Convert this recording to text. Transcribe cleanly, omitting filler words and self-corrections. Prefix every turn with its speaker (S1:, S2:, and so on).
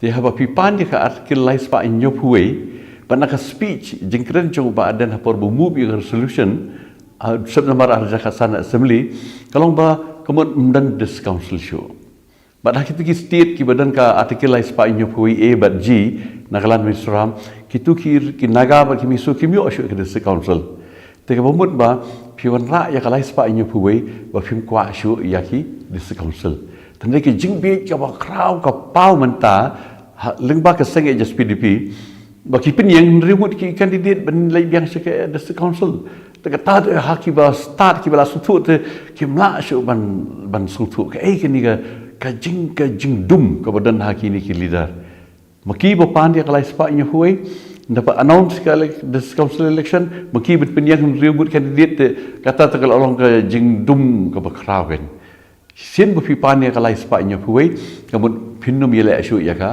S1: Dia haba pipan dia ka artikel lai spa inyo puwe, panaka speech jengkren jong ba adan hapor bu movie resolution September arja kasana assembly kalong ba kemud mendan this council show. But hak itu state ki badan ka artikel lai spa inyo puwe A but G nagalan misram kitu ki naga ba ki misu ki myo show ke this council. Teka bumut ba piwan ra ya kalai spa inyo puwe ba phim kwa show ya ki this council. Tanda ki jingbi ka ba kraw ka pau menta lengba ka seng just PDP bagi penyang ribut ki kandidat ban lai biang seke the council teka ta haki ba start ki bala sutu te ki mla shu ban sutu ka kini ka jing dum ka badan haki ni ki leader maki ba pandi ka lai spa inyo puwe dapat announce ke this council election maki bet penyang ribut kandidat kata tegal orang ke jing dum ke bakrawen sin bu pi pan ne ka lai spa inyo puwe kamun pinnum yele asu ya ka